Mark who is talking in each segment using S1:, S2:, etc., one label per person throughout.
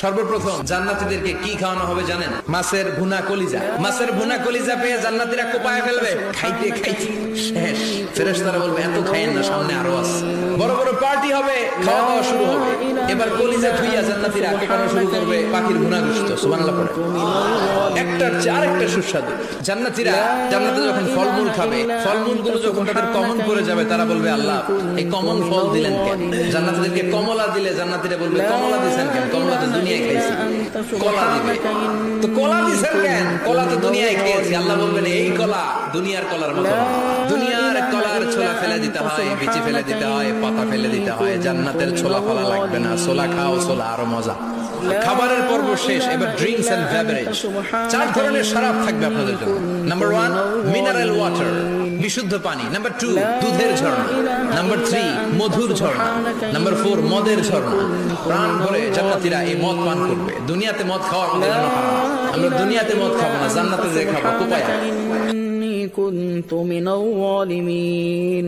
S1: সর্বপ্রথম জান্নাতীদেরকে কি খাওয়ানো হবে জানেন? মাছের ভুনা কলিজা। মাছের ভুনা কলিজা পেয়ে জান্নাতীরা কোপায় ফেলবে, খাইতে খাইতে শেষ। ফেরেশতারা বলবে এত খাইয়েন না, সামনে আরো আছে। বড় বড় পার্টি হবে, খাওয়া দাওয়া শুরু হবে। এবার কলিজা ধুইয়া জান্নাতীরা কোপানো শুরু করবে পাখির ভুনা গোশত। সুবহানাল্লাহ পড়ে। একটার চেয়ে আরেকটা সুস্বাদু। জান্নাতীরা জান্নাতে যখন ফলমূল খাবে, ফলমূলগুলো যখন তাদের কমন পড়ে যাবে, তারা বলবে আল্লাহ এই কমন ফল দিলেন কেন? জান্নাতীদেরকে কমলা দিলে জান্নাতীরা বলবে কমলা দিয়েছেন কেন? কমলা তো দুনিয়ায় খাইছি। কলা দিবে, তো কলা দিয়েছেন কেন? কলা তো দুনিয়ায় খেয়েছি। আল্লাহ বলবেন এই কলা দুনিয়ার কলার মতো না। দুনিয়ার কলার ছোলা ফেলে দিতে হয়, বিচি ফেলে দিতে হয়, পাতা ফেলে দিতে হয়। জান্নাতের ছোলা ফলা লাগবে না। ছোলা খাও, ছোলা আরো মজা। খাবারের পর্ব শেষ, এবার ড্রিঙ্কস এন্ড বেভারেজ। 4 ধরনের শরাব থাকবে আপনাদের জন্য। নাম্বার 1 মিনারেল ওয়াটার, বিশুদ্ধ পানি। নাম্বার 2 দুধের ঝর্ণা। নাম্বার 3 মধুর ঝর্ণা। নাম্বার 4 মদের ঝর্ণা। প্রাণ ভরে জান্নাতীরা এই মদ পান করবে। দুনিয়াতে মদ খাওয়া আমাদের জন্য হারাম। আমরা দুনিয়াতে মদ খাবো না, জান্নাতে যে খাবো। কোপায়
S2: كنت من الظالمين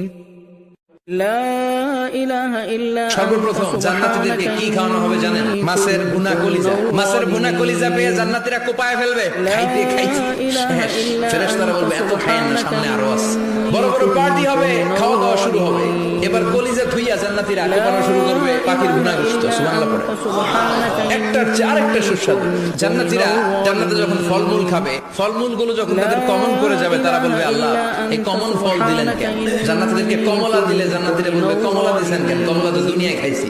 S2: لا إله إلا
S1: সর্বপ্রথম জান্নাতীদেরকে কি খাওয়ানো হবে জানেন? মাছের ভুনা কলিজা। মাছের ভুনা কলিজা পেয়ে জান্নাতীরা কোপায় ফেলবে, খাইতে খাইতে শেষ। ফেরেশতারা বলবে এত খাইয়েন না, সামনে আরো আছে। বড় বড় পার্টি হবে, খাওয়া দাওয়া শুরু হবে। এবার কলিজা ধুইয়া জান্নাতীরা কোপানো শুরু করবে পাখির ভুনা গোশত। সুবহানাল্লাহ পড়ে। একটার চেয়ে আরেকটা সুস্বাদু। জান্নাতীরা জান্নাতে যখন ফলমূল খাবে, ফলমূলগুলো যখন তাদের কমন করে যাবে, তারা বলবে আল্লাহ এই কমন ফল দিলেন কেন? জান্নাতীদেরকে কমলা দিলে জান্নাতীরা বলবে কমলা দিয়েছেন কেন? কমলা তো দুনিয়ায় খাইছি।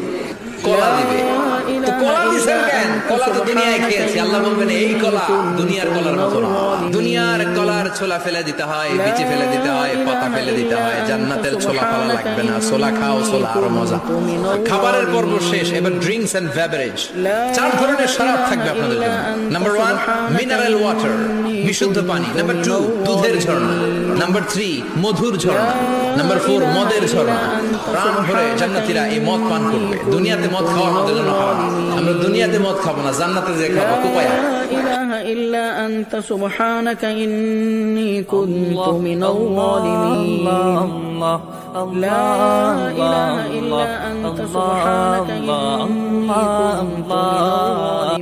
S1: কলা দিবে, তো কলা দিয়েছেন কেন? কলা তো দুনিয়ায় খেয়েছি। আল্লাহ বলবেন এই কলা দুনিয়ার কলার মতো না। দুনিয়ার কলার ছোলা ফেলে দিতে হয়, বিচি ফেলে দিতে হয়, পাতা ফেলে দিতে হয়। জান্নাতের ছোলা ফলা লাগবে না। ছোলা খাও, ছোলা আরো মজা। খাবারের পর্ব শেষ, এবার ড্রিঙ্কস এন্ড বেভারেজ। 4 ধরনের শরাব থাকবে আপনাদের জন্য। নাম্বার 1 মিনারেল ওয়াটার, বিশুদ্ধ পানি। নাম্বার 2 দুধের ঝর্ণা। নাম্বার 3 মধুর ঝর্ণা। নাম্বার 4 মদের ঝর্ণা। প্রাণ ভরে জান্নাতীরা এই মদ পান করবে। দুনিয়াতে মদ খাওয়া আমাদের জন্য হারাম। আমরা দুনিয়াতে মদ খাবো না, জান্নাতে যে খাবো। কোপায়
S2: لا إله إلا أنت سبحانك إني كنت من الظالمين لا إله إلا أنت سبحانك إني كنت من الظالمين